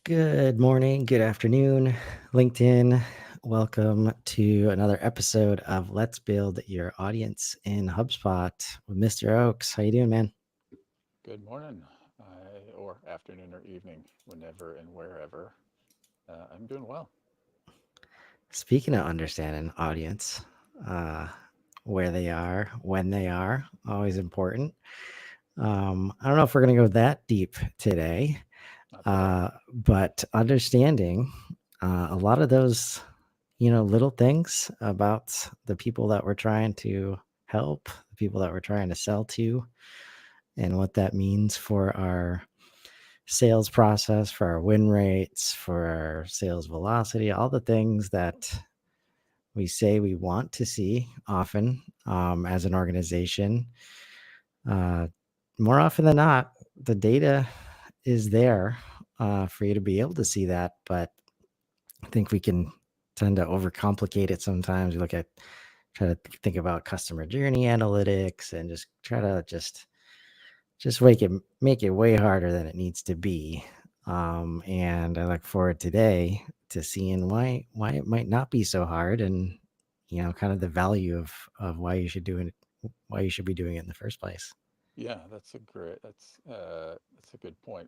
Good morning, good afternoon, LinkedIn. Welcome to another episode of Let's Build Your Audience in HubSpot with Mr. Oaks. How you doing, man? Good morning, or afternoon or evening, whenever and wherever. I'm doing well. Speaking of understanding audience, uh, where they are, when they are, always important. I don't know if we're going to go that deep today, Not today. but understanding a lot of those, little things about the people that we're trying to help, the people that we're trying to sell to, and what that means for our sales process, for our win rates, for our sales velocity, all the things that we say we want to see often as an organization. Uh, More often than not, the data is there for you to be able to see that, but I think we can tend to overcomplicate it sometimes. We try to think about customer journey analytics and just try to just make it way harder than it needs to be. And I look forward today to seeing why it might not be so hard, and kind of the value of why you should be doing it in the first place. Yeah, that's a good point.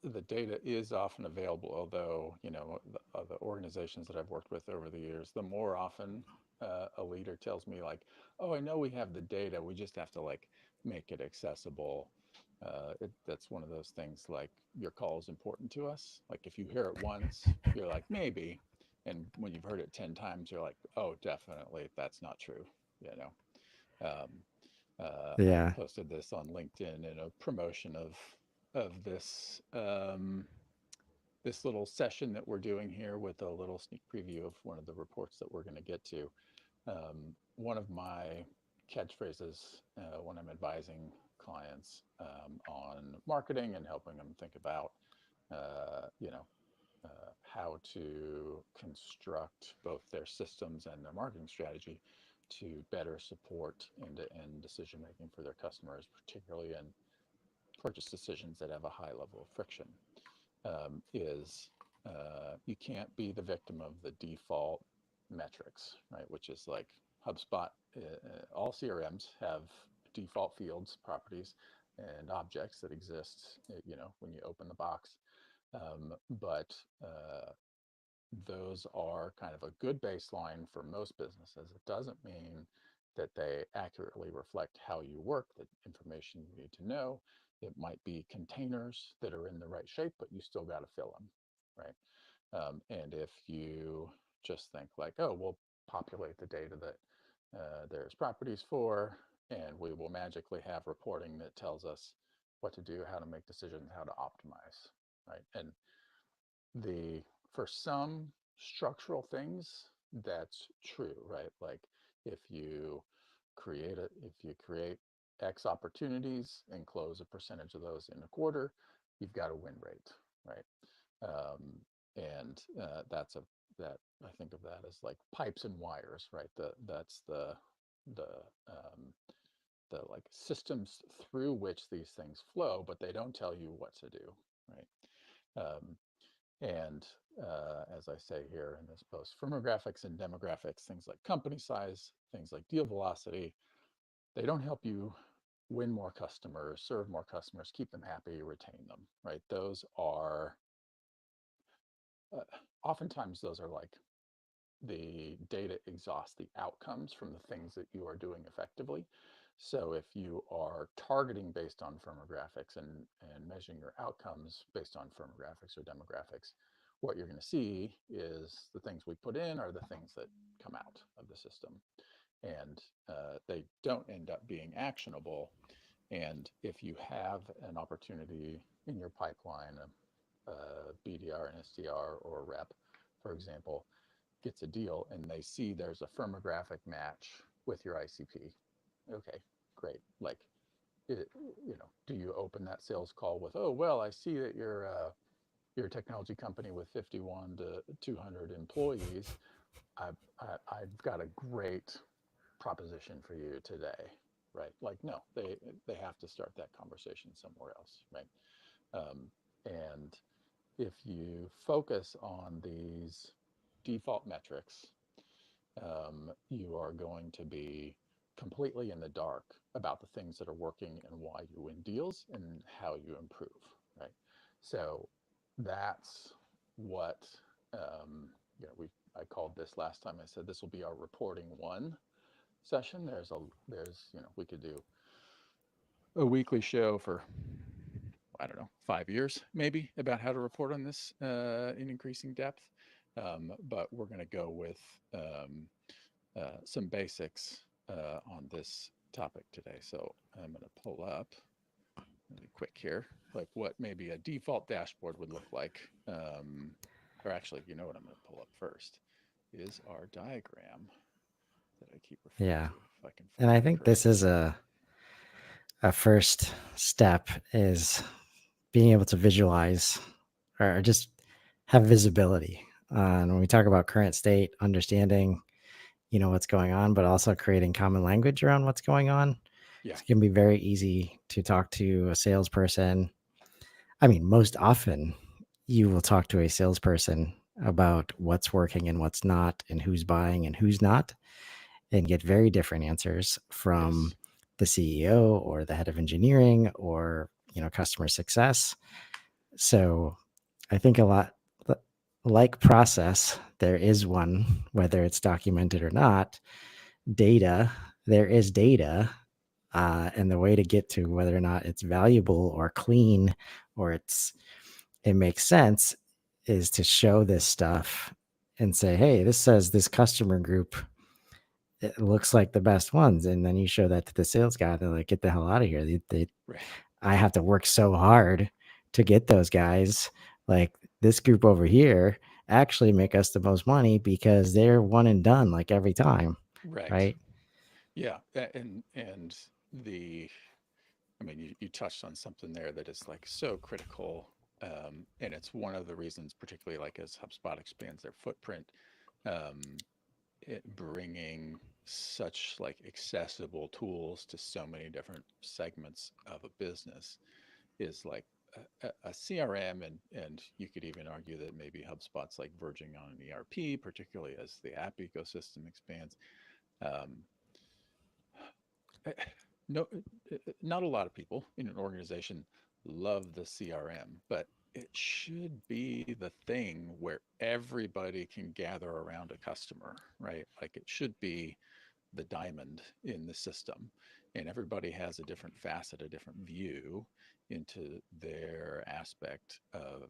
The data is often available, although the organizations that I've worked with over the years, the more often a leader tells me like, "Oh, I know we have the data, we just have to like make it accessible." That's one of those things like your call is important to us. Like if you hear it once, you're like maybe, and when you've heard it 10 times, you're like, "Oh, definitely, that's not true." You know. Um, I Yeah. posted this on LinkedIn in a promotion of this little session that we're doing here with a little sneak preview of one of the reports that we're going to get to. One of my catchphrases when I'm advising clients on marketing and helping them think about, uh, you know, how to construct both their systems and their marketing strategy to better support end-to-end decision making for their customers, particularly in purchase decisions that have a high level of friction, is you can't be the victim of the default metrics, right? Which is like HubSpot, all CRMs have default fields, properties, and objects that exist, when you open the box. But those are kind of a good baseline for most businesses. It doesn't mean that they accurately reflect how you work, the information you need to know. It might be containers that are in the right shape, but you still got to fill them, right? And if you just think like, oh, we'll populate the data that there's properties for, and we will magically have reporting that tells us what to do, how to make decisions, how to optimize, right? And the for some structural things that's true, right? Like if you if you create x opportunities and close a percentage of those in a quarter, you've got a win rate, right? And that's a that I think of that as like pipes and wires, right? That's the um, the like systems through which these things flow, but they don't tell you what to do, right? And as I say here in this post, firmographics and demographics, things like company size, things like deal velocity, they don't help you win more customers, serve more customers, keep them happy, retain them, right? Those are uh, oftentimes those are like the data exhausts the outcomes from the things that you are doing effectively. So if you are targeting based on firmographics and measuring your outcomes based on firmographics or demographics, what you're going to see is the things we put in are the things that come out of the system. And they don't end up being actionable. And if you have an opportunity in your pipeline, a BDR, an SDR, or a rep, for example, gets a deal and they see there's a firmographic match with your ICP. Okay, great. Like, do you open that sales call with, oh, well, I see that you're a technology company with 51 to 200 employees. I've got a great proposition for you today, right? Like, no, they have to start that conversation somewhere else, right? And if you focus on these default metrics, you are going to be completely in the dark about the things that are working and why you win deals and how you improve, right? So that's what we I called this last time. I said this will be our reporting one session. We could do a weekly show for, I don't know, 5 years maybe about how to report on this in increasing depth. But we're going to go with some basics on this topic today. So I'm going to pull up really quick here, like what maybe a default dashboard would look like. Or actually, you know what I'm going to pull up first is our diagram that I keep referring Yeah. to, if I can And find I it think this correctly. is a first step is being able to visualize or just have visibility. And when we talk about current state, understanding, what's going on, but also creating common language around what's going on. Yeah, It can be very easy to talk to a salesperson. I mean, most often you will talk to a salesperson about what's working and what's not, and who's buying and who's not, and get very different answers from yes, the CEO or the head of engineering or, customer success. So I think a lot like process, there is one, whether it's documented or not, data, there is data. And the way to get to whether or not it's valuable or clean or it makes sense is to show this stuff and say, hey, this says this customer group, it looks like the best ones. And then you show that to the sales guy. They're like, get the hell out of here. right, I have to work so hard to get those guys. Like this group over here actually make us the most money because they're one and done like every time. right. Right. Yeah, and the I mean, you touched on something there that is like so critical. And it's one of the reasons, particularly like as HubSpot expands their footprint, um, it bringing such like accessible tools to so many different segments of a business is like a CRM, and you could even argue that maybe HubSpot's like verging on an ERP, particularly as the app ecosystem expands. Um, eh, no, not a lot of people in an organization love the CRM, but it should be the thing where everybody can gather around a customer, right? Like it should be the diamond in the system, and everybody has a different facet, a different view into their aspect of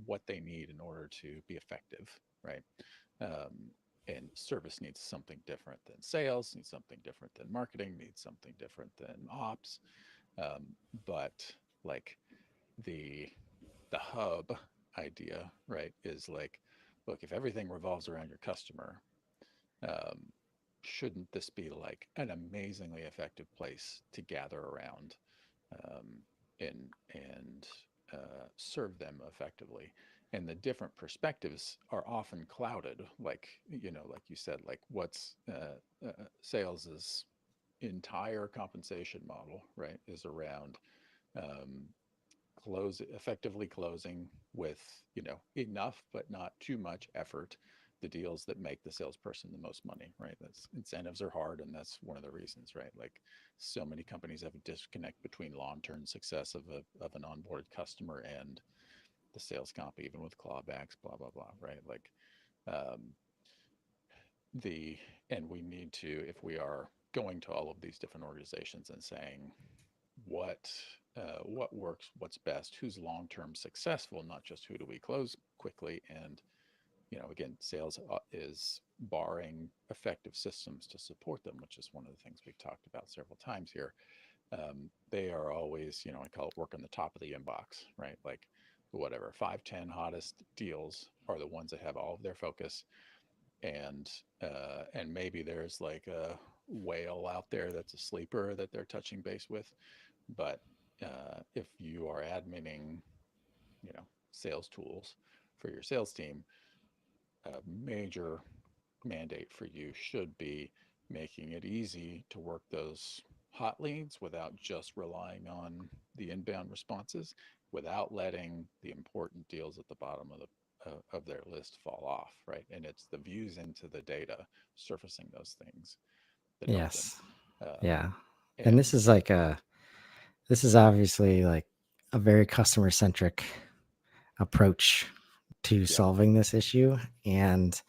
what they need in order to be effective, right? Um, and service needs something different than sales, needs something different than marketing, needs something different than ops. Um, but like the the hub idea, right, is like, look, if everything revolves around your customer, um, shouldn't this be like an amazingly effective place to gather around um, and serve them effectively? And the different perspectives are often clouded, like like you said, like what's sales's entire compensation model, right, is around um, effectively closing with enough but not too much effort the deals that make the salesperson the most money, right? That's incentives are hard, and that's one of the reasons, right? Like so many companies have a disconnect between long-term success of an onboarded customer and the sales comp, even with clawbacks, blah blah blah, right? Like um, the and we need to, if we are going to all of these different organizations and saying what what works, what's best, who's long term successful, not just who do we close quickly. And again, sales is barring effective systems to support them, which is one of the things we've talked about several times here. They are always, I call it work on the top of the inbox, right? Like whatever 5, 10 hottest deals are the ones that have all of their focus, and maybe there's like a whale out there that's a sleeper that they're touching base with. But if you are adminning, sales tools for your sales team, a major mandate for you should be making it easy to work those hot leads without just relying on the inbound responses, without letting the important deals at the bottom of their list fall off, right? And it's the views into the data surfacing those things that help them. Yes. Um, Yeah. And and this is obviously like a very customer centric approach to yeah, solving this issue. And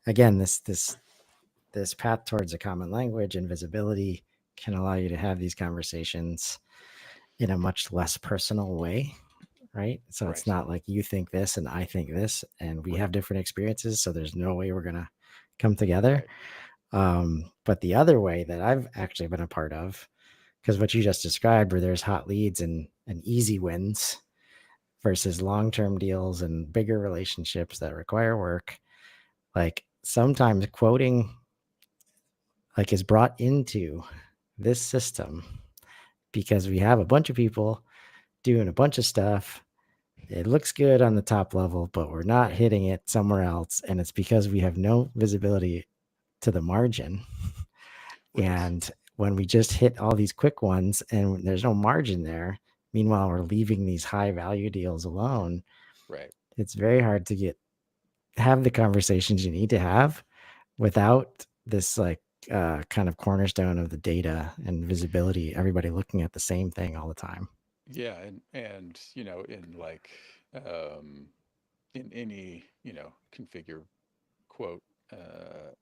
again, this path towards a common language and visibility can allow you to have these conversations in a much less personal way, right? So it's right, not like you think this and I think this, and we right, have different experiences. So there's no way we're going to come together. right, But the other way that I've actually been a part of, because what you just described, where there's hot leads and easy wins versus long term deals and bigger relationships that require work, like sometimes quoting like is brought into this system because we have a bunch of people doing a bunch of stuff. It looks good on the top level, but we're not right, hitting it somewhere else. And it's because we have no visibility to the margin. right, And when we just hit all these quick ones and there's no margin there, meanwhile, we're leaving these high value deals alone. right. It's very hard to have the conversations you need to have without this like kind of cornerstone of the data and visibility, everybody looking at the same thing all the time. Yeah, and in like um, in any configure quote uh,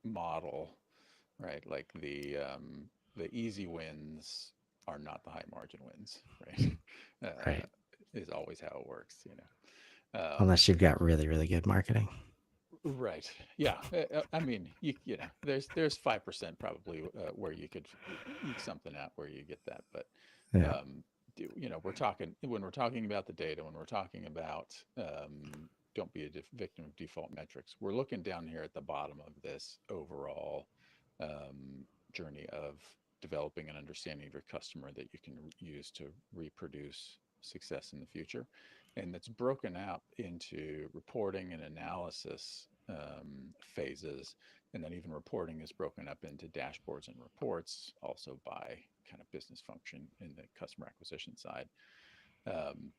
model, right? Like the easy wins are not the high margin wins, right? Right. Is always how it works, you know. Unless you've got really, really good marketing. Right. Yeah. I mean, there's 5% probably where you could eke something out where you get that, but Yeah. um, we're talking when we're talking about the data, when we're talking about don't be a victim of default metrics. We're looking down here at the bottom of this overall journey of developing an understanding of your customer that you can use to reproduce success in the future, and that's broken out into reporting and analysis phases. And then even reporting is broken up into dashboards and reports, also by kind of business function in the customer acquisition side. Um,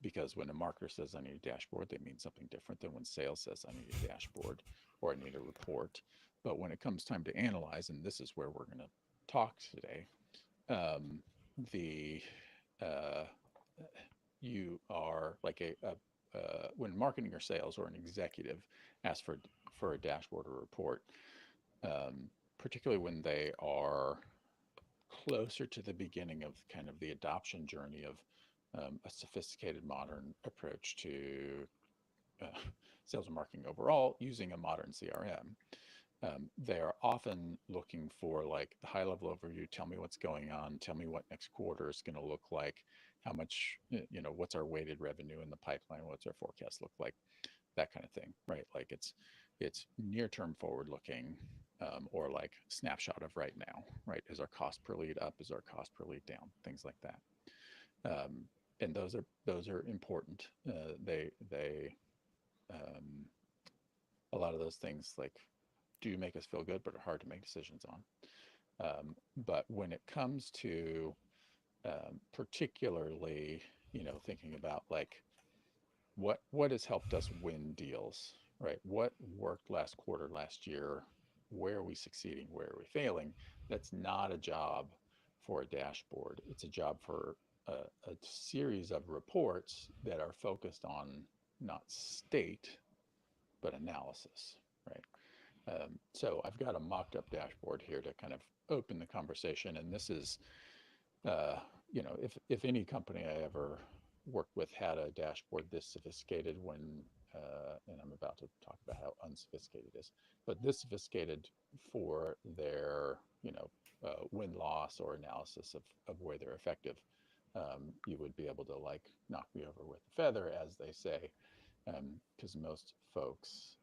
because when a marketer says I need a dashboard, they mean something different than when sales says I need a dashboard or I need a report. But when it comes time to analyze, and this is where we're going to talk today, um, the uh, you are like when marketing or sales or an executive asks for a dashboard or report, um, particularly when they are closer to the beginning of kind of the adoption journey of a sophisticated modern approach to uh, sales and marketing overall using a modern CRM. They are often looking for like the high level overview. Tell me what's going on. Tell me what next quarter is going to look like. How much, what's our weighted revenue in the pipeline? What's our forecast look like? That kind of thing, right? Like it's near term forward looking, or like snapshot of right now, right? Is our cost per lead up? Is our cost per lead down? Things like that. Um, and those are important. They a lot of those things like do make us feel good, but are hard to make decisions on. But when it comes to particularly, thinking about like what has helped us win deals, right? What worked last quarter, last year? Where are we succeeding? Where are we failing? That's not a job for a dashboard. It's a job for a series of reports that are focused on not state, but analysis, right? So I've got a mocked up dashboard here to kind of open the conversation. And this is, uh, if any company I ever worked with had a dashboard this sophisticated and I'm about to talk about how unsophisticated it is, but this sophisticated for their, win-loss or analysis of where they're effective, you would be able to like knock me over with a feather, as they say, because most folks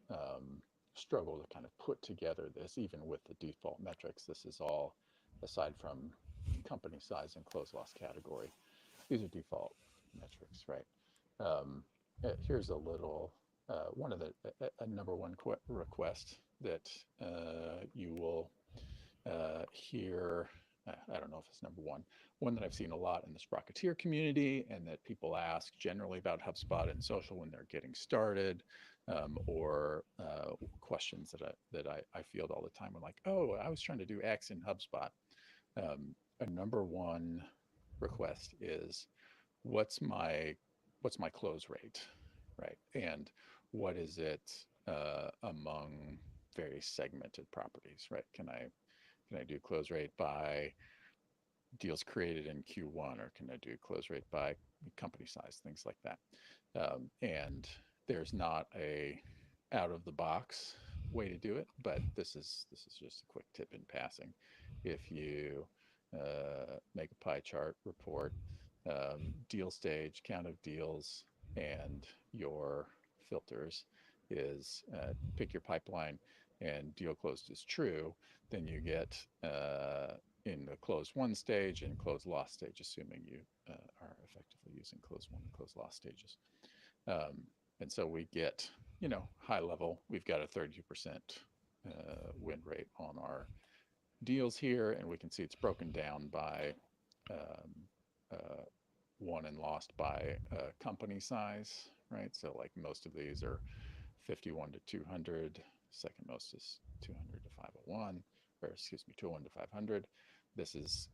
struggle to kind of put together this, even with the default metrics. This is all aside from company size and close loss category. These are default metrics, right? Um, Here's a little one of the a number one request that you will hear. I don't know if it's number one that I've seen a lot in the Sprocketeer community and that people ask generally about HubSpot and social when they're getting started, or questions that I field all the time. I'm like, oh, I was trying to do X in HubSpot. A number one request is what's my what's my close rate, right? And what is it among various segmented properties, right? Can I do close rate by deals created in Q1, or can I do close rate by company size, things like that? And there's not a out of the box way to do it, but this is just a quick tip in passing. If you make a pie chart report, deal stage, count of deals, and your filters is pick your pipeline and deal closed is true, then you get in the close one stage and close loss stage, assuming you are effectively using close one and close loss stages. Um, and so we get, high level, we've got a 32% win rate on our deals here, and we can see it's broken down by um, uh, won and lost by company size, right? So like most of these are 51 to 200. Second most is 200 to 501, or excuse me, 201 to 500. This is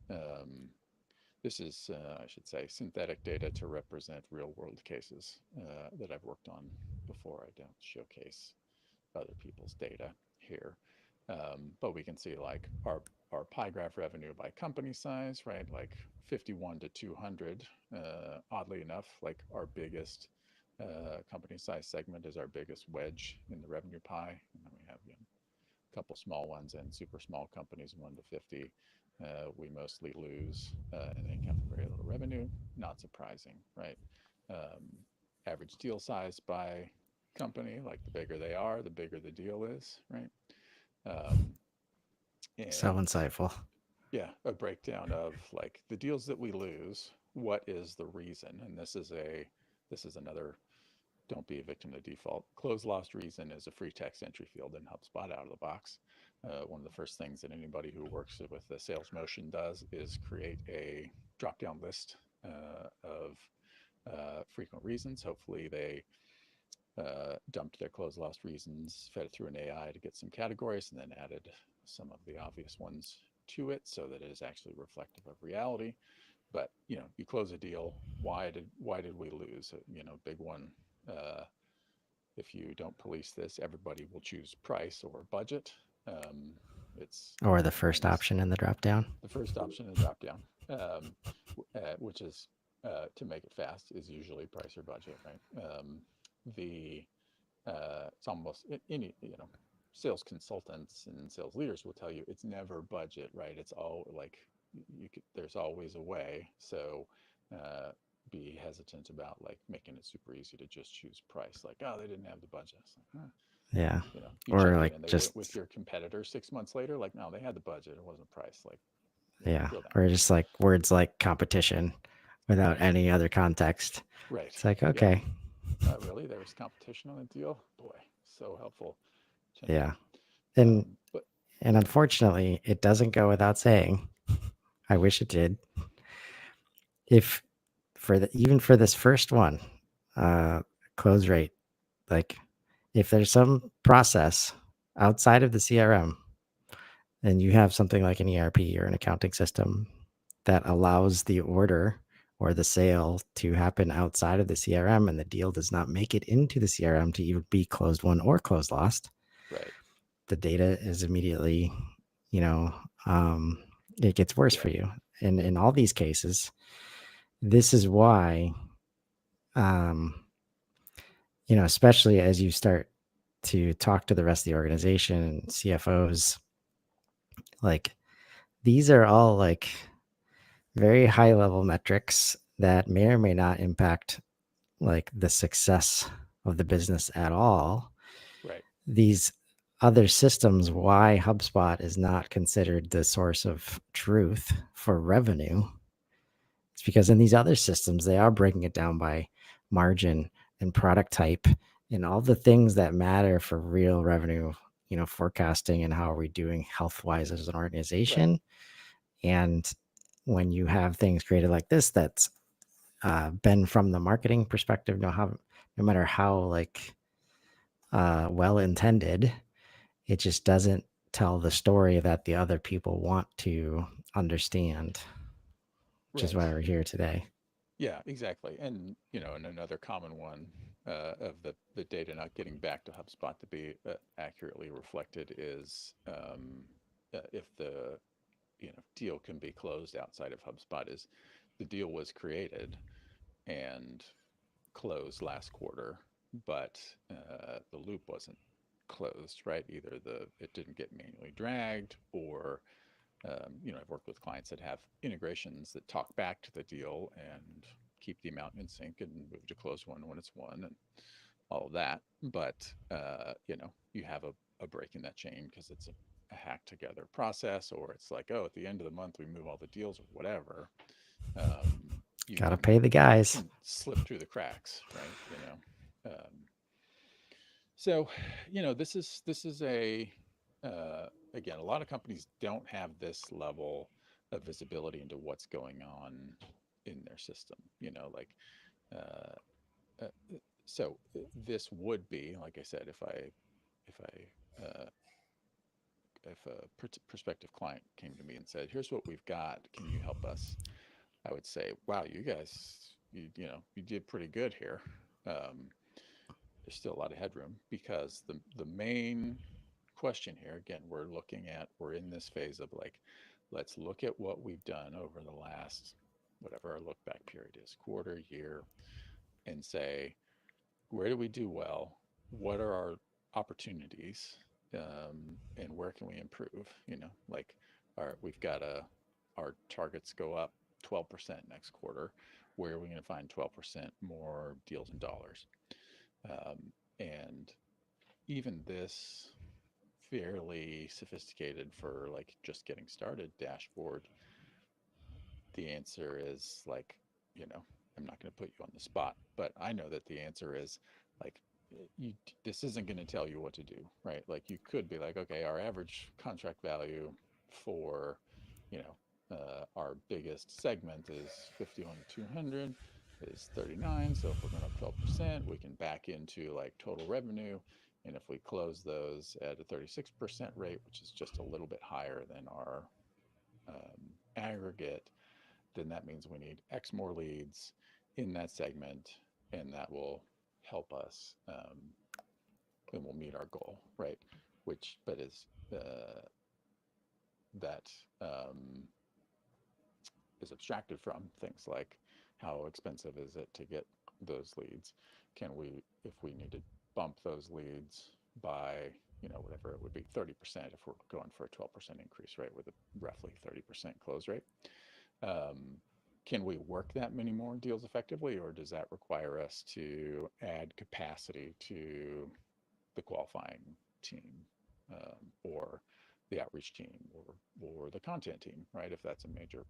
I should say, synthetic data to represent real world cases that I've worked on before. I don't showcase other people's data here. But we can see like our pie graph revenue by company size, right? Like 51 to 200. Oddly enough, like our biggest company size segment is our biggest wedge in the revenue pie. And then we have a couple small ones and super small companies, 1 to 50. We mostly lose and they account for very little revenue. Not surprising, right? Um, Average deal size by company, like the bigger they are, the bigger the deal is, right? Um, So and insightful. yeah, a breakdown of like the deals that we lose. What is the reason? And this is another, don't be a victim to default. Close lost reason is a free text entry field in HubSpot out of the box. One of the first things that anybody who works with the sales motion does is create a drop down list of frequent reasons. Hopefully, they dumped their close lost reasons, fed it through an AI to get some categories, and then added some of the obvious ones to it so that it is actually reflective of reality. But you close a deal. Why did we lose? Big one. Uh, if you don't police this, everybody will choose price or budget. Um, it's Or the first one's option in the drop down. the first option in the drop down, which is to make it fast is usually price or budget, right? The It's almost any sales consultants and sales leaders will tell you it's never budget, right? It's all like there's always a way. So uh, be hesitant about like making it super easy to just choose price. Like, oh, they didn't have the budget. It's like, huh. Yeah. You Or check in like and they went with just, your competitor 6 months later. Like, no, they had the budget. It wasn't price. Like, yeah. drill down. Or just like words like competition without any other context. Right. It's like, Yeah. okay. Really? There was competition on the deal? Boy, so helpful. Change Yeah. that. And But and yeah, unfortunately, it doesn't go without saying. I wish it did. If even for this first one, uh close rate, like if there's some process outside of the CRM and you have something like an ERP or an accounting system that allows the order or the sale to happen outside of the CRM and the deal does not make it into the CRM to even be closed won or closed lost, right. the data is immediately, you know, um, it gets worse Yeah. for you. And in all these cases, this is why, um, especially as you start to talk to the rest of the organization and CFOs, like these are all like very high level metrics that may or may not impact like the success of the business at all. Right. These other systems, why HubSpot is not considered the source of truth for revenue, it's because in these other systems, they are breaking it down by margin and product type and all the things that matter for real revenue, forecasting and how are we doing health wise as an Right. organization. And when you have things created like this, that's been from the marketing perspective, no matter how like well intended, it just doesn't tell the story that the other people want to understand, which is Right. why we're here today. Yeah, exactly. And and another common one of the data not getting back to HubSpot to be accurately reflected is if the deal can be closed outside of HubSpot is the deal was created and closed last quarter, but the loop wasn't closed, right? Either the it didn't get manually dragged, or I've worked with clients that have integrations that talk back to the deal and keep the amount in sync and move to close one when it's won and all of that. But you have a break in that chain because it's a hack together process, or it's like, oh, at the end of the month we move all the deals or whatever. You Got to pay the guys. can slip through the cracks, right? So, this is a again, a lot of companies don't have this level of visibility into what's going on in their system. Uh, uh, this would be, like I said, if a prospective client came to me and said, "Here's what we've got. Can you help us?" I would say, "Wow, you guys, you did pretty good here." Um, there's still a lot of headroom because the main question here, again, we're in this phase of like, let's look at what we've done over the last, whatever our look back period is, quarter, year, and say, where do we do well? What are our opportunities? And where can we improve? Like we've got our targets go up 12% next quarter. Where are we going to find 12% more deals and dollars? And even this fairly sophisticated for like just getting started dashboard, the answer is like, you know, I'm not going to put you on the spot, but I know that the answer is like, you, this isn't going to tell you what to do, right? Like you could be like, okay, our average contract value for, our biggest segment is 51 to 200 is 39. So if we're going up 12%, we can back into like total revenue. And if we close those at a 36% rate, which is just a little bit higher than our aggregate, then that means we need X more leads in that segment, and that will help us, and we'll meet our goal, right? Which, but is that is abstracted from things like how expensive is it to get those leads? Can we, if we need to bump those leads by, whatever it would be, 30% if we're going for a 12% increase, right, with a roughly 30% close rate. Um, can we work that many more deals effectively, or does that require us to add capacity to the qualifying team, or the outreach team, or the content team, right? If that's a major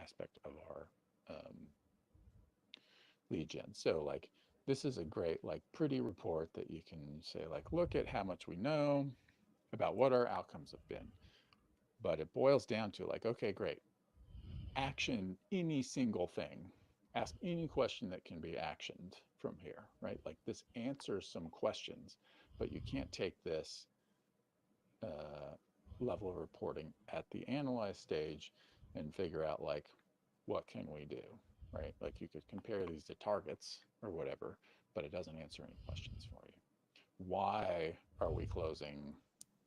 aspect of our lead gen. So like this is a great like pretty report that you can say like, look at how much we know about what our outcomes have been. But it boils down to like, okay, great. Action any single thing. Ask any question that can be actioned from here, right? Like this answers some questions, but you can't take this uh, level of reporting at the analyze stage and figure out like, what can we do, right? Like you could compare these to targets or whatever, but it doesn't answer any questions for you. Why are we closing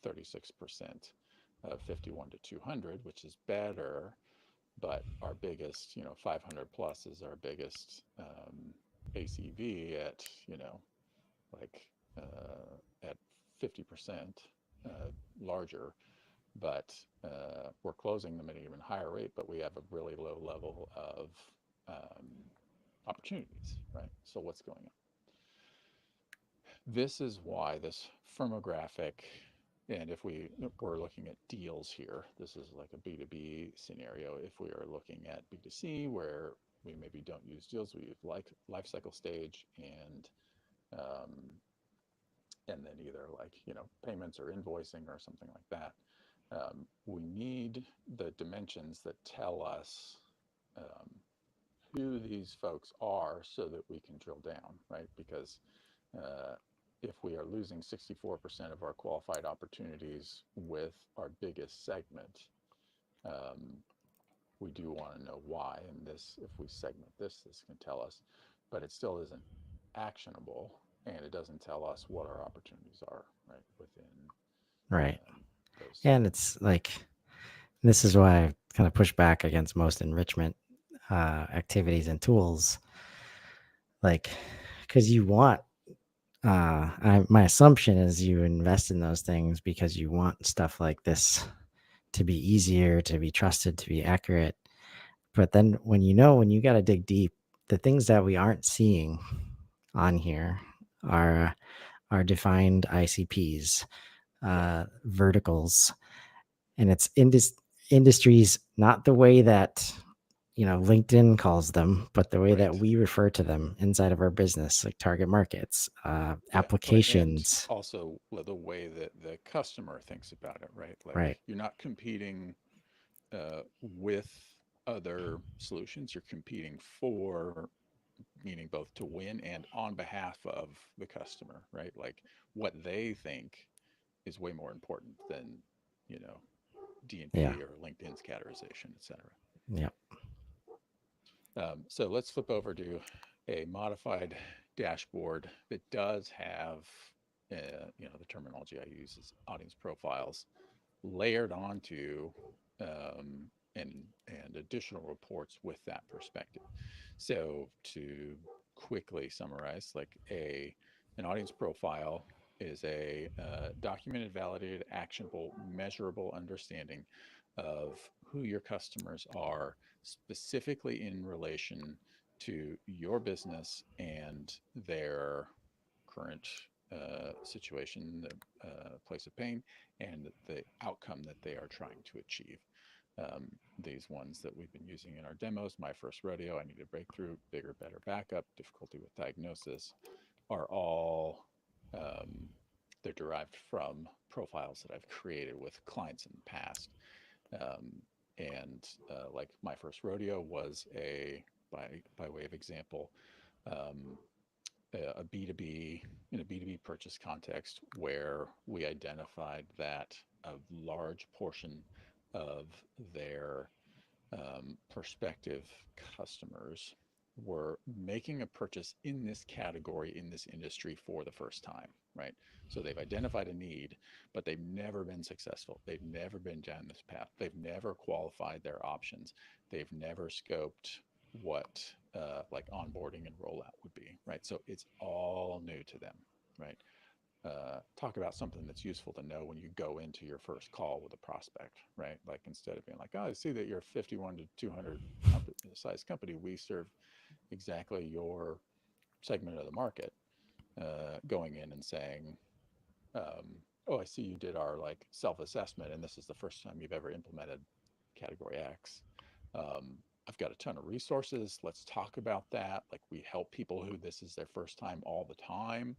36% of 51 to 200, which is better, but our biggest, 500 plus is our biggest ACV at, like at 50% larger, but we're closing them at an even higher rate, but we have a really low level of um, opportunities, right? So what's going on? This is why this firmographic, and if we're looking at deals here, this is like a B2B scenario. If we are looking at B2C, where we maybe don't use deals, we use like life cycle stage um, and then either like, payments or invoicing or something like that. We need the dimensions that tell us um, who these folks are so that we can drill down, right? Because uh, if we are losing 64% of our qualified opportunities with our biggest segment, um, we do want to know why. And this, if we segment this, this can tell us, but it still isn't actionable, and it doesn't tell us what our opportunities are, right, within Right. those And segments. it's like, this is why I kind of push back against most enrichment activities and tools, like, because you want, my assumption is you invest in those things because you want stuff like this to be easier, to be trusted, to be accurate. But then when you got to dig deep, the things that we aren't seeing on here are defined ICPs, Yeah, verticals, and it's industries, not the way that LinkedIn calls them, but the way that right. we refer to them inside of our business, like target markets, Yeah, right. And applications. also the way that the customer thinks about it, right? Like Right. you're not competing with other solutions, you're competing for, meaning both to win and on behalf of the customer, right? Like what they think is way more important than, you know, Yeah. DNP or LinkedIn's categorization, et cetera. Yeah. So let's flip over to a modified dashboard that does have, the terminology I use is audience profiles layered onto um, and additional reports with that perspective. So to quickly summarize, like an audience profile is a documented, validated, actionable, measurable understanding of who your customers are, specifically in relation to your business and their current situation, the place of pain, and the outcome that they are trying to achieve. These ones that we've been using in our demos, my first rodeo, I need a breakthrough, bigger, better backup, difficulty with diagnosis, are all they're derived from profiles that I've created with clients in the past. Um, and like my first rodeo was by way of example, um, a B2B in a B2B purchase context where we identified that a large portion of their prospective customers were making a purchase in this category, in this industry for the first time, right? So they've identified a need, but they've never been successful. They've never been down this path. They've never qualified their options. They've never scoped what like onboarding and rollout would be, right? So it's all new to them, right? Talk about something that's useful to know when you go into your first call with a prospect, right? Like instead of being like, oh, I see that you're 51 to 200 size company, we serve exactly your segment of the market. Going in and saying, oh, I see you did our like self-assessment, and this is the first time you've ever implemented category X. Um, I've got a ton of resources. Let's talk about that. Like we help people who this is their first time all the time.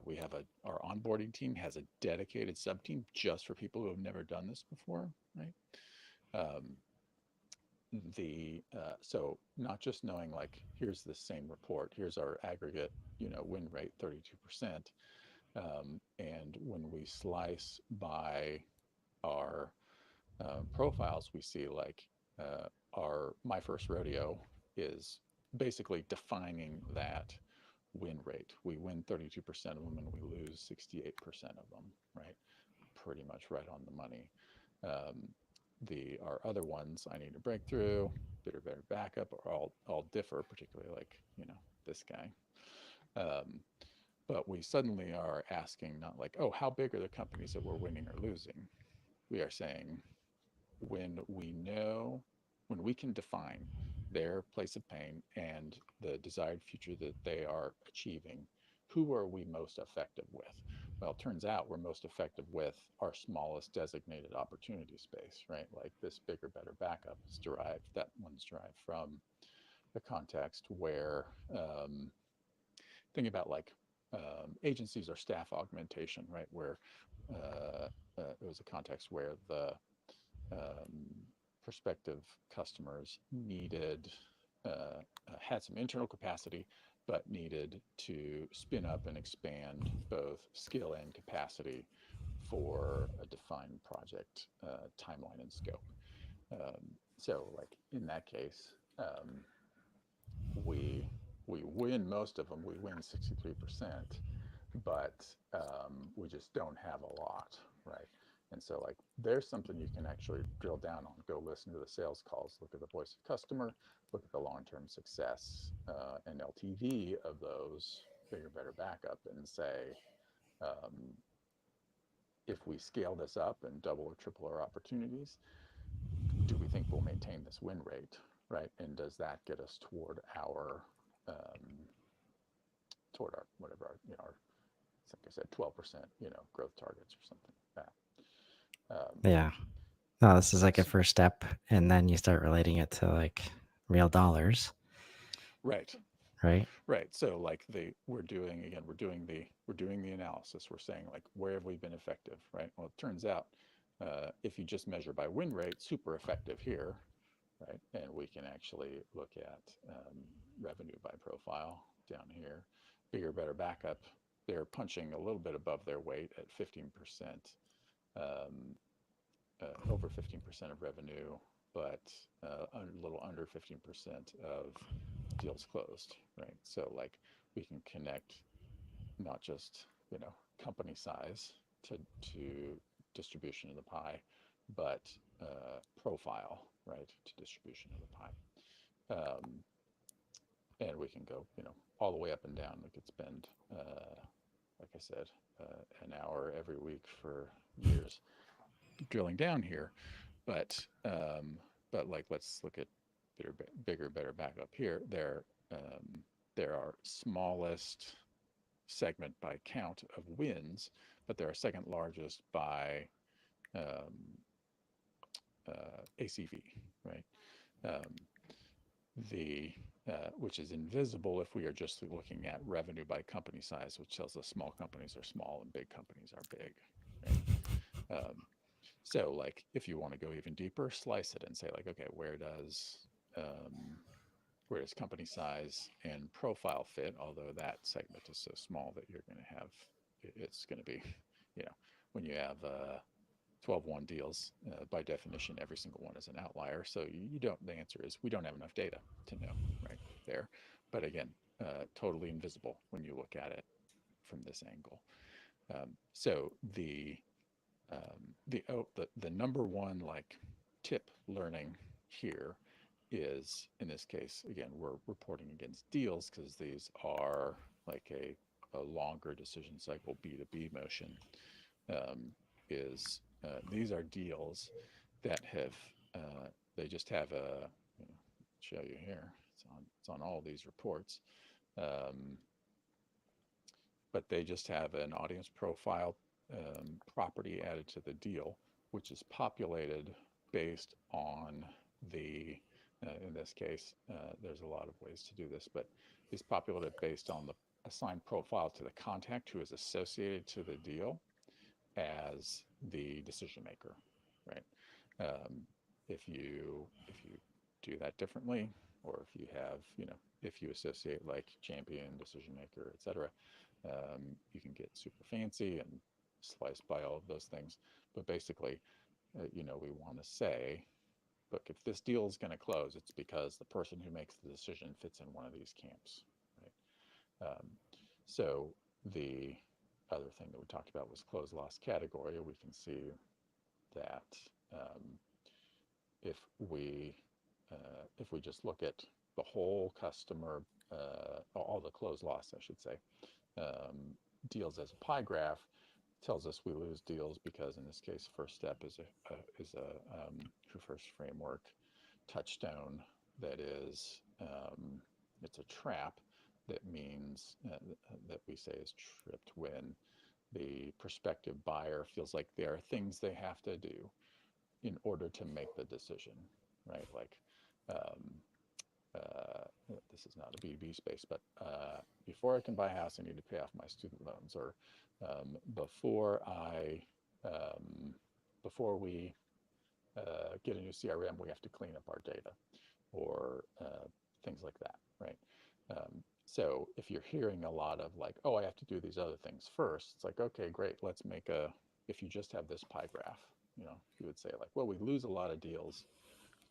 We have our onboarding team has a dedicated sub team just for people who have never done this before, right? Um, the so not just knowing like here's the same report, here's our aggregate, win rate 32%, and when we slice by our profiles, we see like our my first rodeo is basically defining that win rate. We win 32% of them and we lose 68% of them, right? Pretty much right on the money. Um, the our other ones, I need a breakthrough, bigger, better backup, or all differ, particularly like this guy. Um, but we suddenly are asking not like, oh, how big are the companies that we're winning or losing? We are saying when we know, when we can define their place of pain and the desired future that they are achieving, who are we most effective with? Well, it turns out we're most effective with our smallest designated opportunity space, right? Like this bigger, better backup is derived, that one's derived from the context where, think about like agencies or staff augmentation, right? Where it was a context where the um, prospective customers needed had some internal capacity, but needed to spin up and expand both skill and capacity for a defined project timeline and scope. So, like in that case, we we win most of them. We win 63%, but we just don't have a lot, right? And so, like, there's something you can actually drill down on. Go listen to the sales calls, look at the voice of customer, look at the long-term success and LTV of those bigger, better backup, and say, um, if we scale this up and double or triple our opportunities, do we think we'll maintain this win rate, right? And does that get us um, toward our whatever our like I said, 12% growth targets or something like that. Yeah. No, this is like a So, first step, and then you start relating it to like real dollars, right, right? right. So like we're doing the analysis. We're saying like where have we been effective, right? Well, it turns out if you just measure by win rate, super effective here, right? And we can actually look at revenue by profile down here. Bigger, better backup. They're punching a little bit above their weight at 15%, over 15% of revenue, but a little under 15% of deals closed, right? So like we can connect not just company size to distribution of the pie, but profile, right, to distribution of the pie. And we can go all the way up and down. We could spend like I said, an hour every week for years drilling down here, but like let's look at bigger, better backup here. There are smallest segment by count of wins, but they're second largest by um, ACV, right? Um, the which is invisible if we are just looking at revenue by company size, which tells us small companies are small and big companies are big, right? Um, So, like, if you want to go even deeper, slice it and say, like, okay, um, where does company size and profile fit? Although that segment is so small that you're going to have, it's going to be, you know, when you have 12-1 deals, by definition, every single one is an outlier. So you don't. The answer is we don't have enough data to know right there. But again, totally invisible when you look at it from this angle. So the number one like tip learning here is in this case again we're reporting against deals because these are like a longer decision cycle B2B motion um, is these are deals that have they just have a show you here it's on all these reports um, but they just have an audience profile property added to the deal, which is populated based on in this case, there's a lot of ways to do this, but is populated based on the assigned profile to the contact who is associated to the deal as the decision maker, right? Um, if you do that differently, or if you have if you associate like champion, decision maker, etc., you can get super fancy and sliced by all of those things. But basically, we want to say, look, if this deal is going to close, it's because the person who makes the decision fits in one of these camps, right? So the other thing that we talked about was close loss category. We can see that um, if we if we just look at the whole customer, all the close loss, I should say, deals as a pie graph, tells us we lose deals because in this case, first step is a first framework touchstone that is it's a trap that means that we say is tripped when the prospective buyer feels like there are things they have to do in order to make the decision, right? Like, um, this is not a B2B space, but before I can buy a house, I need to pay off my student loans, or before I um, before we get a new CRM, we have to clean up our data or things like that, right? So if you're hearing a lot of like, oh, I have to do these other things first, it's like, okay, great, let's make a, if you just have this pie graph, you would say like, well, we lose a lot of deals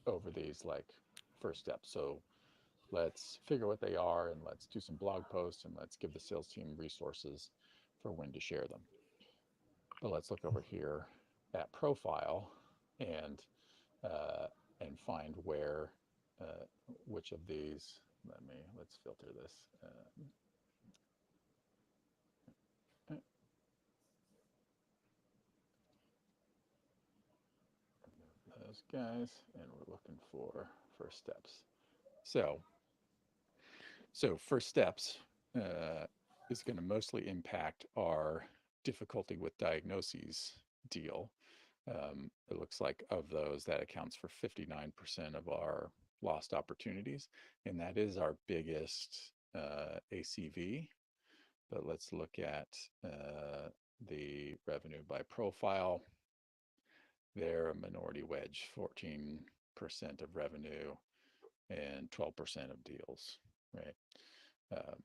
over these like first steps. So let's figure what they are and let's do some blog posts and let's give the sales team resources for when to share them. But let's look over here at profile and uh, and find where uh, which of these. Let's filter this. Those guys, and we're looking for first steps. So first steps is going to mostly impact our difficulty with diagnoses deal. It looks like of those, that accounts for 59% of our lost opportunities, and that is our biggest ACV. But let's look at the revenue by profile. They're a minority wedge, 14% of revenue and 12% of deals, right? Um,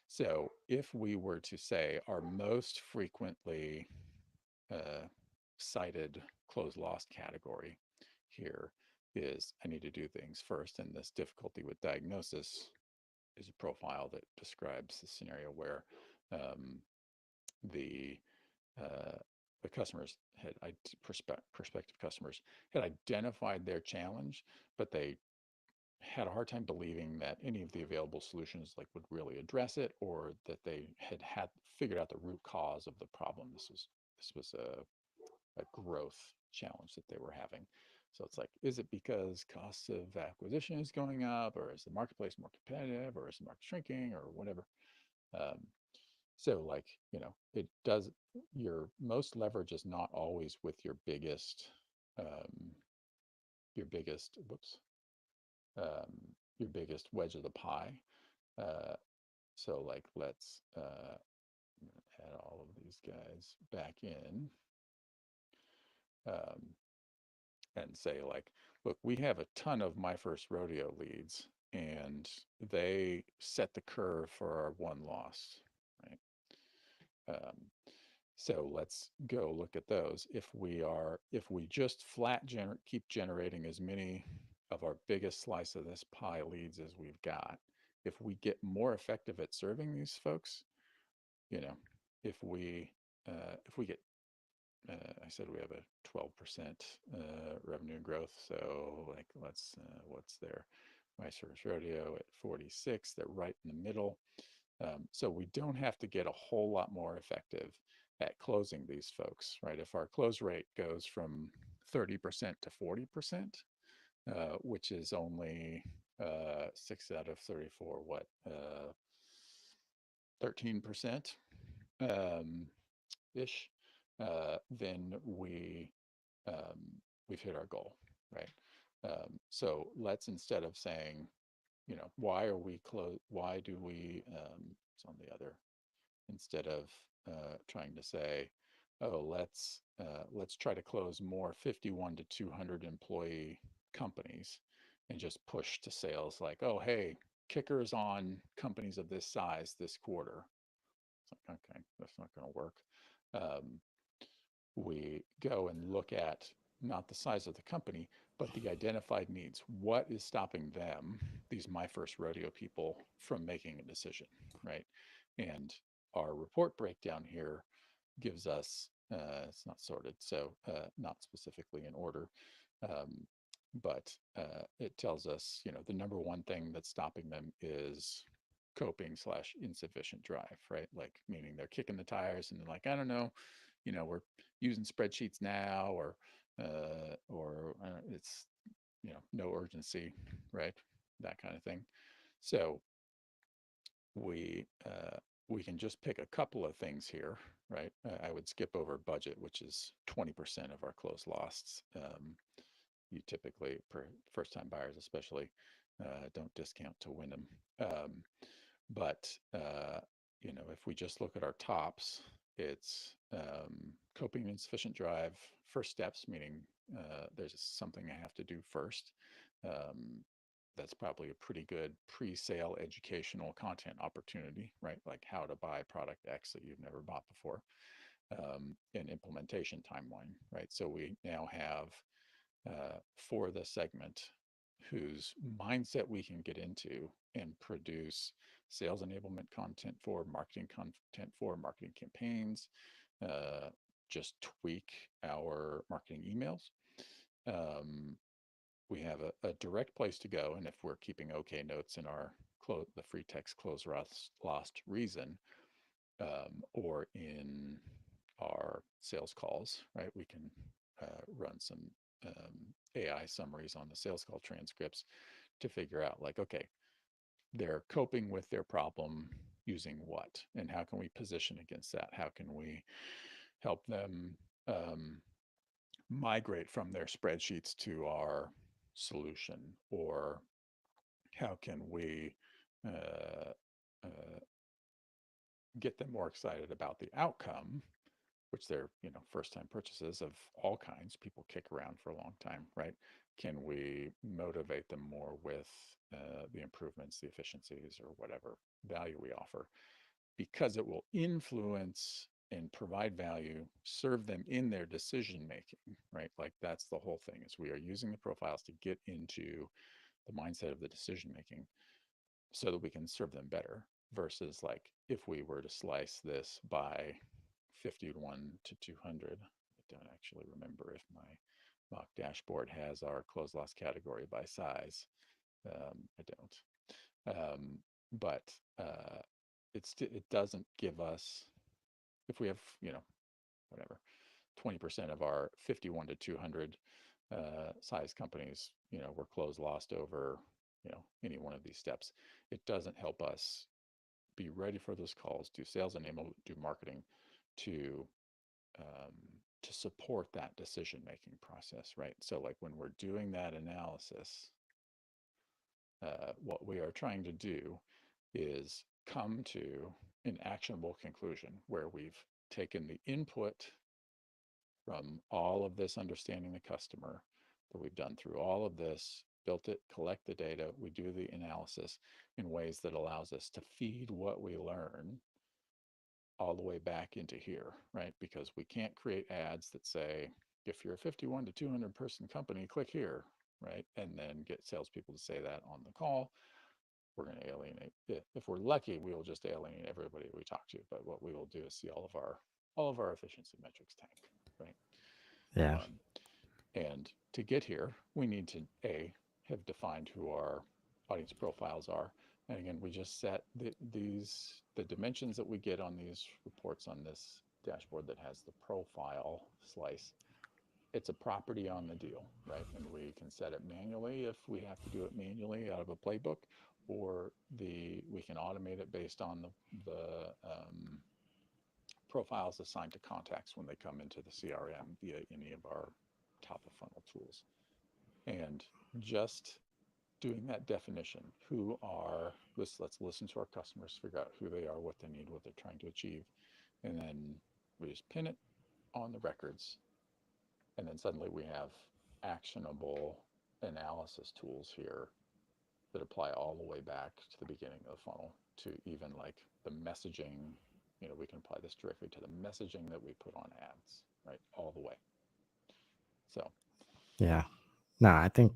so if we were to say our most frequently uh, cited close lost category here is I need to do things first, and this difficulty with diagnosis is a profile that describes the scenario where um, the uh, the customers had prospective customers had identified their challenge, but they had a hard time believing that any of the available solutions like would really address it, or that they had figured out the root cause of the problem. This was a growth challenge that they were having. So it's like, is it because costs of acquisition is going up, or is the marketplace more competitive, or is the market shrinking, or whatever? Um, so like, it does, your most leverage is not always with um, whoops, um, your biggest wedge of the pie. Uh, so like, let's add all of these guys back in. Um, and say like, look, we have a ton of my first rodeo leads and they set the curve for our one loss, right? Um, so let's go look at those. If we just keep generating as many of our biggest slice of this pie leads as we've got, if we get more effective at serving these folks, you know, if we get I said we have a 12% revenue growth. So like, what's their my service rodeo at 46? They're right in the middle. So we don't have to get a whole lot more effective at closing these folks, right? If our close rate goes from 30% to 40%, which is only 6 out of 34, 13%, ish, then we've hit our goal, right? So let's, instead of saying, why are we close? Why do we? It's on the other. Instead of trying to say, oh, let's try to close more 51 to 200 employee companies, and just push to sales like, oh, hey, kickers on companies of this size this quarter. It's like, okay, that's not going to work. Um, we go and look at not the size of the company, but the identified needs. What is stopping them, these my first rodeo people, from making a decision, right? And our report breakdown here gives us, it's not sorted, so not specifically in order, um, but it tells us, the number one thing that's stopping them is coping slash insufficient drive, right? Like, meaning they're kicking the tires and they're like, I don't know, we're using spreadsheets now, or it's, no urgency, right? That kind of thing. So we we can just pick a couple of things here, right? I would skip over budget, which is 20% of our close losts. You typically, for first-time buyers especially, don't discount to win them. But if we just look at our tops, It's coping insufficient drive, first steps, meaning there's something I have to do first. Um, that's probably a pretty good pre-sale educational content opportunity, right? Like how to buy product X that you've never bought before, an implementation timeline, right? So we now have for the segment whose mindset we can get into and produce sales enablement content for, marketing content for, marketing campaigns, uh, just tweak our marketing emails. Um, we have a direct place to go. And if we're keeping OK notes in our the free text close lost reason, or in our sales calls, right, we can run some AI summaries on the sales call transcripts to figure out like, okay, they're coping with their problem using what? And how can we position against that? How can we help them migrate from their spreadsheets to our solution? Or how can we uh, uh, get them more excited about the outcome, which they're, first time purchases of all kinds, people kick around for a long time, right? Can we motivate them more with the improvements, the efficiencies, or whatever value we offer? Because it will influence and provide value, serve them in their decision making, right? Like that's the whole thing, is we are using the profiles to get into the mindset of the decision making so that we can serve them better, versus like if we were to slice this by 51 to 200. I don't actually remember if my mock dashboard has our close loss category by size. I don't. But it doesn't give us, if we have, whatever, 20% of our 51 to 200 size companies, were close lost over, any one of these steps. It doesn't help us be ready for those calls, do sales enablement, do marketing to um, to support that decision making process, right? So, like when we're doing that analysis, what we are trying to do is come to an actionable conclusion where we've taken the input from all of this understanding the customer that we've done through all of this, built it, collect the data, we do the analysis in ways that allows us to feed what we learn all the way back into here, right? Because we can't create ads that say, if you're a 51 to 200 person company, click here, right? And then get salespeople to say that on the call. We're going to alienate. If we're lucky, we will just alienate everybody we talk to. But what we will do is see all of our efficiency metrics tank, right? Yeah. Um, and to get here, we need to have defined who our audience profiles are. And again, we just set the dimensions that we get on these reports on this dashboard that has the profile slice. It's a property on the deal, right? And we can set it manually if we have to do it manually out of a playbook, or we can automate it based on the profiles assigned to contacts when they come into the CRM via any of our top of funnel tools. And just doing that definition, let's listen to our customers, figure out who they are, what they need, what they're trying to achieve, and then we just pin it on the records. And then suddenly we have actionable analysis tools here that apply all the way back to the beginning of the funnel, to even like the messaging. We can apply this directly to the messaging that we put on ads, right? All the way. So, Yeah. No, I think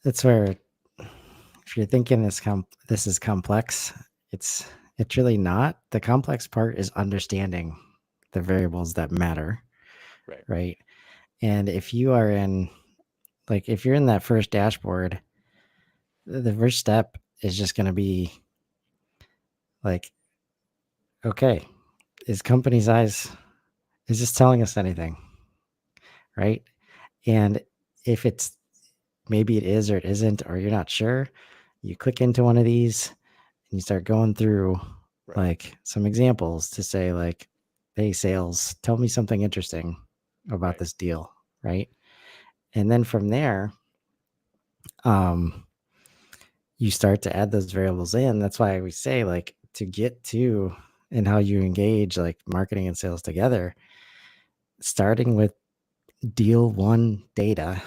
that's where, if you're thinking this is complex, it's really not. The complex part is understanding the variables that matter, right, right? And if you are if you're in that first dashboard, the first step is just going to be like, okay, is company size, is this telling us anything? Right. And if it's, maybe it is or it isn't, or you're not sure, you click into one of these and you start going through right, like some examples to say like, hey, sales, tell me something interesting about right, this deal. Right. And then from there, um, you start to add those variables in. That's why we say like to get to and how you engage like marketing and sales together, starting with deal one data,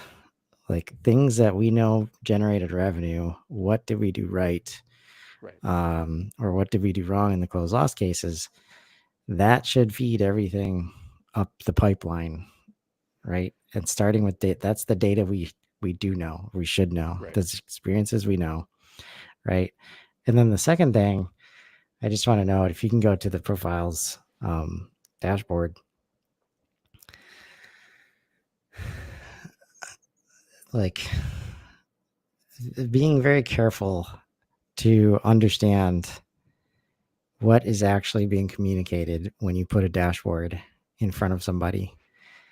like things that we know generated revenue. What did we do right? Right. Or what did we do wrong in the close loss cases? That should feed everything up the pipeline, right? And starting with data, that's the data we do know, we should know, Right. the experiences we know, right? And then the second thing, I just want to know if you can go to the profiles dashboard, like being very careful to understand what is actually being communicated when you put a dashboard in front of somebody,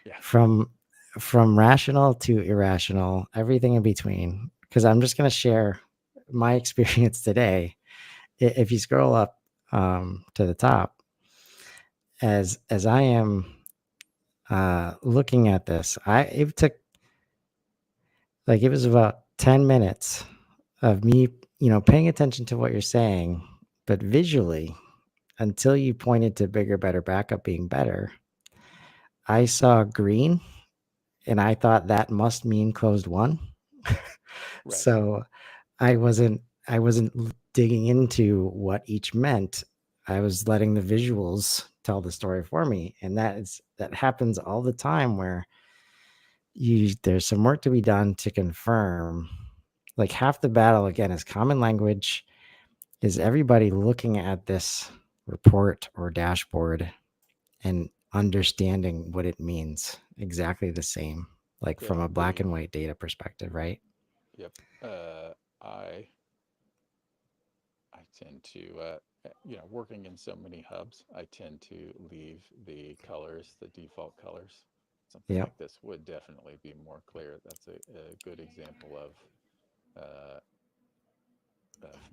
Yeah. from rational to irrational, everything in between. Because I'm just going to share my experience today. If you scroll up to the top, as I am looking at this, it took like, it was about 10 minutes of me, paying attention to what you're saying, but visually, until you pointed to bigger, better backup being better, I saw green and I thought that must mean closed one. Right. So I wasn't digging into what each meant. I was letting the visuals tell the story for me. And that happens all the time where there's some work to be done to confirm. Like, half the battle again is common language. Is everybody looking at this report or dashboard and understanding what it means exactly the same, like Yeah. from a black and white data perspective, right? Yep. I tend to, working in so many hubs, I tend to leave the colors, the default colors. Something Yep. like this would definitely be more clear. That's a good example uh, of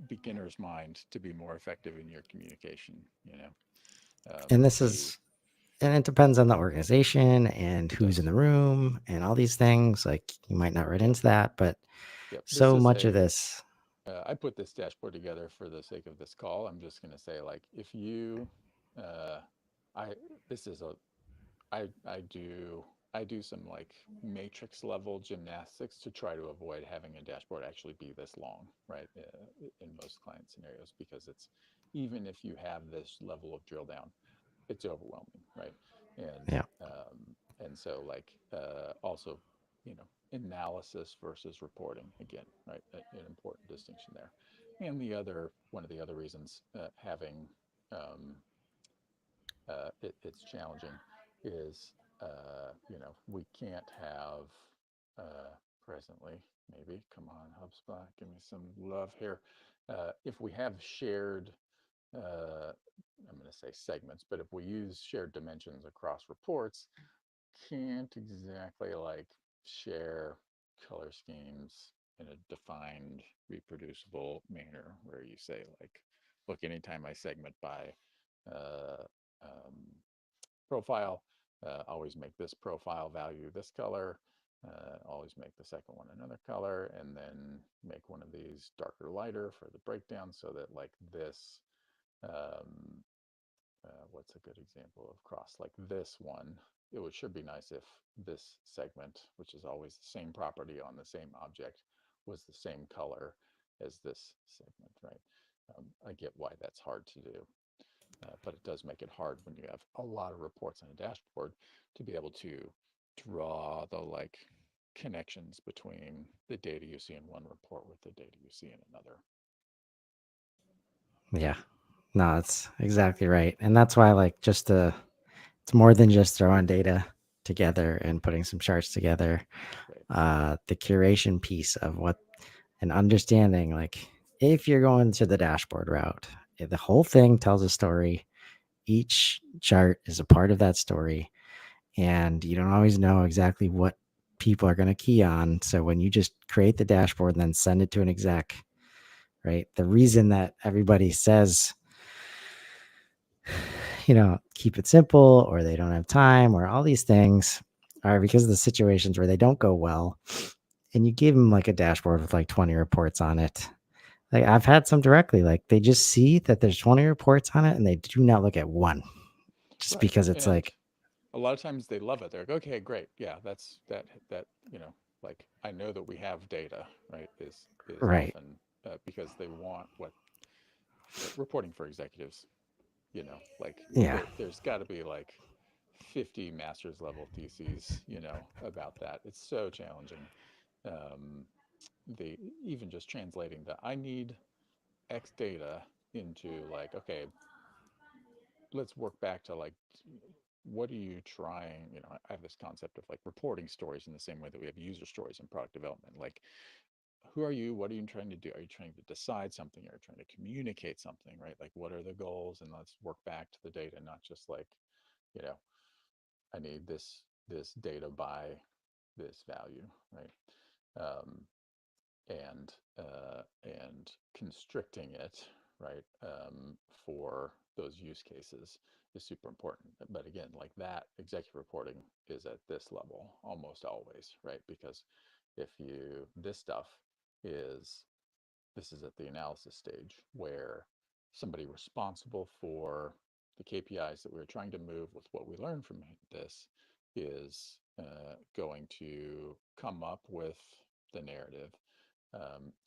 beginner's mind to be more effective in your communication. And this The is, and it depends on the organization and It who's in does. the room and all these things. Like, you might not run Yep. into that, but Yep. This so is much of this, I put this dashboard together for the sake of this call. I'm just going to say, like, if you, uh, I, this is a I do some like matrix level gymnastics to try to avoid having a dashboard actually be this long, right? In most client scenarios, because it's, even if you have this level of drill down, it's overwhelming, right? And yeah. so like also, analysis versus reporting again, right? An important distinction there. And the other one of the other reasons having um, it's challenging is we can't have presently, maybe, come on HubSpot, give me some love here. If we have shared I'm going to say segments, but if we use shared dimensions across reports, can't exactly like share color schemes in a defined, reproducible manner where you say, like, look, anytime I segment by uh, um, profile, always make this profile value this color, always make the second one another color, and then make one of these darker, lighter for the breakdown so that, like, this um, what's a good example of cross? Like this one, should be nice if this segment, which is always the same property on the same object, was the same color as this segment, right? I get why that's hard to do, but it does make it hard when you have a lot of reports on a dashboard to be able to draw the like connections between the data you see in one report with the data you see in another. Yeah. No, that's exactly right. And that's why, like, it's more than just throwing data together and putting some charts together. Right. The curation piece of what, and understanding, like, if you're going to the dashboard route, the whole thing tells a story. Each chart is a part of that story, and you don't always know exactly what people are going to key on. So when you just create the dashboard and then send it to an exec, right? The reason that everybody says, keep it simple, or they don't have time, or all these things, are because of the situations where they don't go well. And you give them like a dashboard with like 20 reports on it. Like, I've had some directly, like, they just see that there's 20 reports on it, and they do not look at one, just Right. because it's And like a lot of times they love it. They're like, okay, great. Yeah, that, like I know that we have data, right? Is right. often because they want what reporting for executives, like Yeah. there's got to be like 50 master's level theses, about that. It's so challenging. Um, the even just translating the I need X data into like, okay, let's work back to like what are you trying, I have this concept of like reporting stories in the same way that we have user stories in product development. Like, who are you? What are you trying to do? Are you trying to decide something? Are you trying to communicate something, right? Like, what are the goals? And let's work back to the data, not just like, you know I need this data by this value, right? um, and constricting it, right, for those use cases is super important. But again, like that executive reporting is at this level almost always, right? Because if you this stuff is this is at the analysis stage where somebody responsible for the KPIs that we're trying to move with what we learned from this is going to come up with the narrative,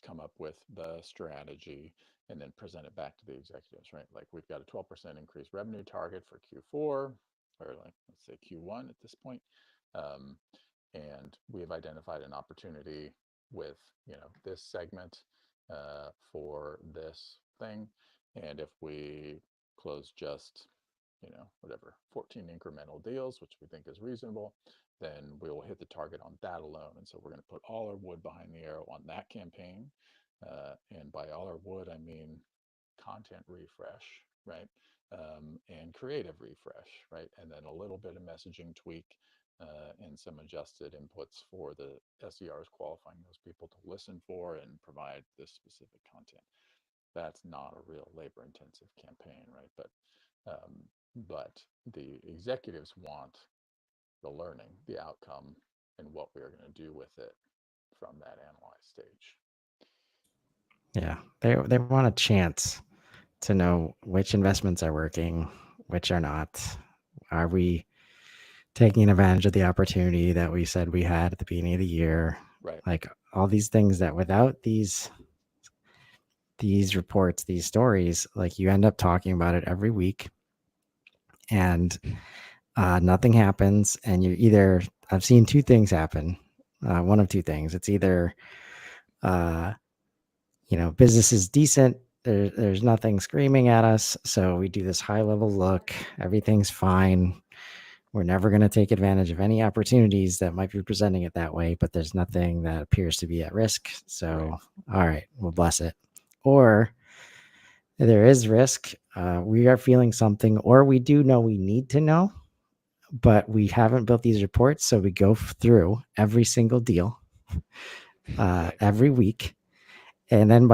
come up with the strategy, and then present it back to the executives, right? Like we've got a 12% increase revenue target for Q4, or like let's say Q1 at this point. Um, and we have identified an opportunity with this segment for this thing, and if we close just whatever 14 incremental deals, which we think is reasonable, then we will hit the target on that alone. And so we're going to put all our wood behind the arrow on that campaign, and by all our wood I mean content refresh, right? And creative refresh, right? And then a little bit of messaging tweak, and some adjusted inputs for the SERs qualifying those people to listen for and provide this specific content. That's not a real labor intensive campaign, right? Um, but the executives want the learning, the outcome, and what we are going to do with it from that analyze stage. Yeah. They want a chance to know which investments are working, which are not. Are we taking advantage of the opportunity that we said we had at the beginning of the year? Right. Like all these things that without these reports, these stories, like you end up talking about it every week and nothing happens. And you're either, I've seen two things happen. One of two things. It's either, uh, business is decent. There's nothing screaming at us. So we do this high level look. Everything's fine. We're never going to take advantage of any opportunities that might be presenting it that way, but there's nothing that appears to be at risk. Right. So, all right, we'll bless it. Or there is risk. We are feeling something, or we do know we need to know, but we haven't built these reports. So we go through every single deal Right. every week. And then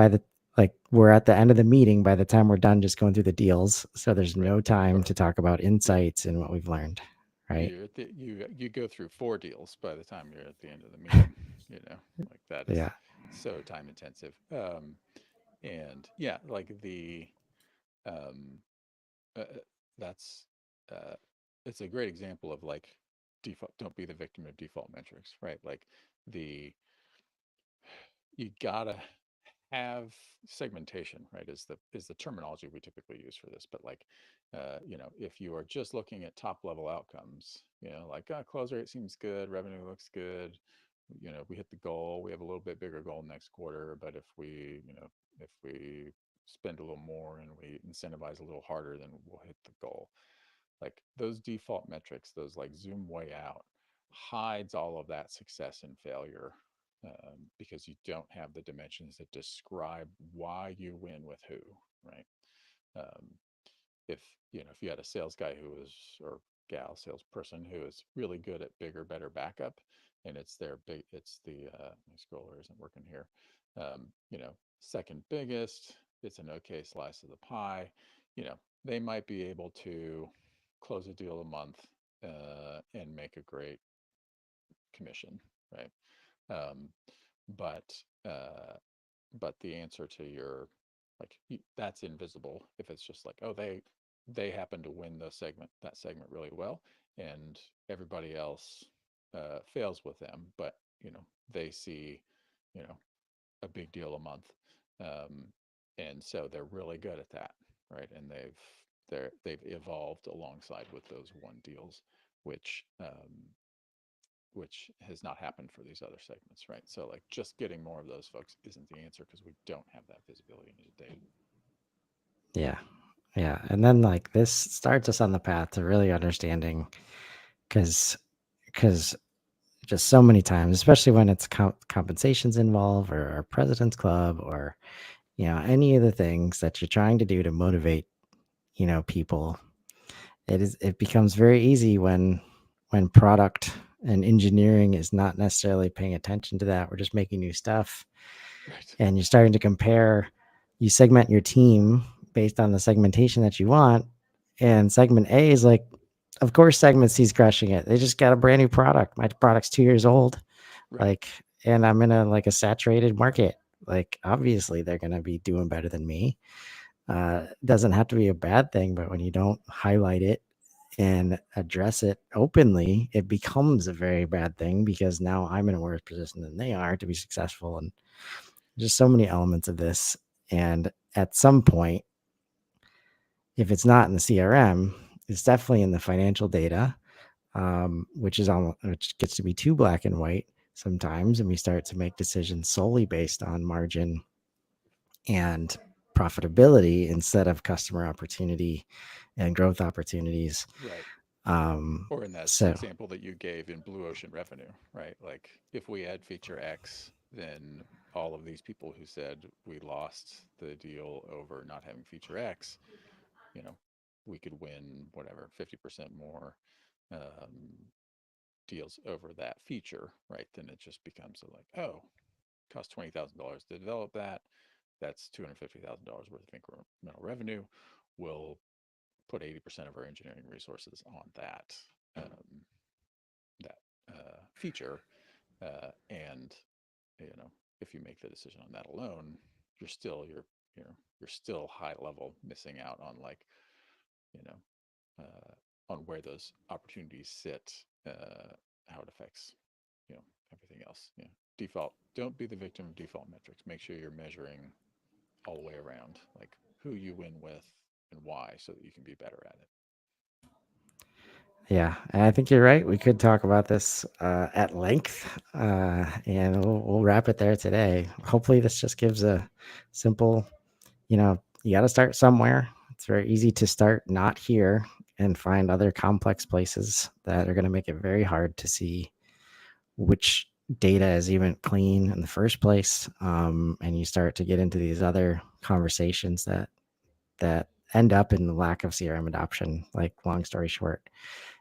we're at the end of the meeting by the time we're done just going through the deals. So there's Right. no time Or to talk about you're insights and what we've learned. Right. you go through 4 deals by the time you're at the end of the meeting. Like that is Yeah. so time intensive. And yeah, like the um, that's uh, it's a great example of like default. Don't be the victim of default metrics, right? Like the you gotta have segmentation, right? Is the terminology we typically use for this. But like, if you are just looking at top level outcomes, like close rate seems good, revenue looks good, we hit the goal, we have a little bit bigger goal next quarter, but if we spend a little more and we incentivize a little harder, then we'll hit the goal. Like those default metrics, those like zoom way out, hides all of that success and failure, because you don't have the dimensions that describe why you win with who, right? Um, if you had a sales guy who is or gal salesperson who is really good at bigger, better backup, and it's the my scroller isn't working here. Second biggest, it's an okay slice of the pie. You know, they might be able to close a deal a month, and make a great commission, right? Um, but but the answer to your, like, that's invisible if it's just like, oh, they happen to win the segment, that segment really well, and everybody else fails with them, but they see, you know a big deal a month, um, and so they're really good at that, right? And they've evolved alongside with those one deals, which has not happened for these other segments, right? So like just getting more of those folks isn't the answer because we don't have that visibility into data. Yeah. Yeah. And then like this starts us on the path to really understanding because because just so many times, especially when it's compensations involved or president's club or any of the things that you're trying to do to motivate people, it becomes very easy when product and engineering is not necessarily paying attention to that. We're just making new stuff, Right. and you're starting to compare. You segment your team based on the segmentation that you want, and segment A is like, of course, segment C is crushing it. They just got a brand new product. My product's 2 years old, Right. like, and I'm in a saturated market. Like, obviously, they're gonna be doing better than me. Doesn't have to be a bad thing, but when you don't highlight it and address it openly, it becomes a very bad thing because now I'm in a worse position than they are to be successful. And just so many elements of this. And at some point, if it's not in the CRM, it's definitely in the financial data, which gets to be too black and white sometimes, and we start to make decisions solely based on margin and profitability instead of customer opportunity and growth opportunities. Right. Um, Or in that so example that you gave in blue ocean revenue, right? Like if we add feature X, then all of these people who said we lost the deal over not having feature X, you know, we could win whatever 50% more um, deals over that feature, right? Then it just becomes like, oh, cost $20,000 to develop that. That's $250,000 worth of incremental revenue. We'll put 80% of our engineering resources on um, that feature, and if you make the decision on that alone, you're still high level missing out on like you know on where those opportunities sit, how it affects everything else. Default. Don't be the victim of default metrics. Make sure you're measuring all the way around, like who you win with and why, so that you can be better at it. yeah, and I think you're right. We could talk about this at length, and we'll wrap it there today. Hopefully, this just gives a simple, you got to start somewhere. It's very easy to start not here and find other complex places that are going to make it very hard to see which data is even clean in the first place. And you start to get into these other conversations that end up in the lack of CRM adoption. Like, long story short,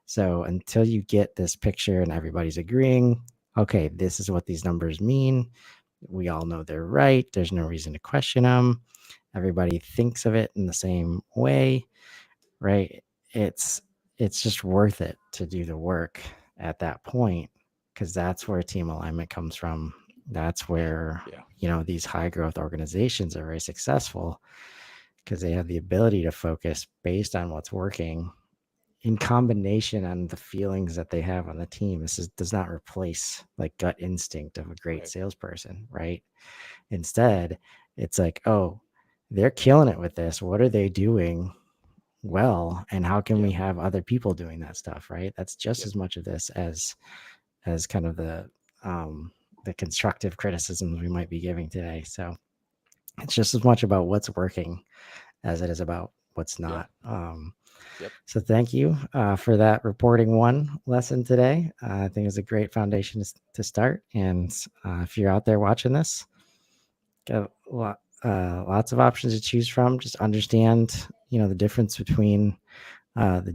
so until you get this picture and everybody's agreeing, okay, this is what these numbers mean. We all know they're right. There's no reason to question them. Everybody thinks of it in the same way, right? It's it's just worth it to do the work at that point because that's where team alignment comes from. That's where Yeah. these high growth organizations are very successful because they have the ability to focus based on what's working in combination on the feelings that they have on the team. Does not replace like gut instinct of a great Right. salesperson, right? Instead, it's like, oh, they're killing it with this. What are they doing well? And how can we Yep. have other people doing that stuff, right? That's just Yep. as much of this as kind of um the constructive criticisms we might be giving today. So it's just as much about what's working as it is about what's Yeah. not. Yep. So thank you for that reporting one lesson today. I think it's a great foundation to start. And if you're out there watching this, got lots of options to choose from. Just understand, the difference between the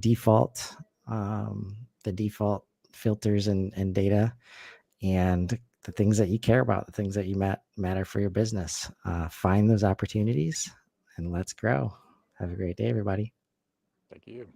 um, default filters and data, and the things that you care about, the things that you matter for your business. Find those opportunities, and let's grow. Have a great day, everybody. Thank you.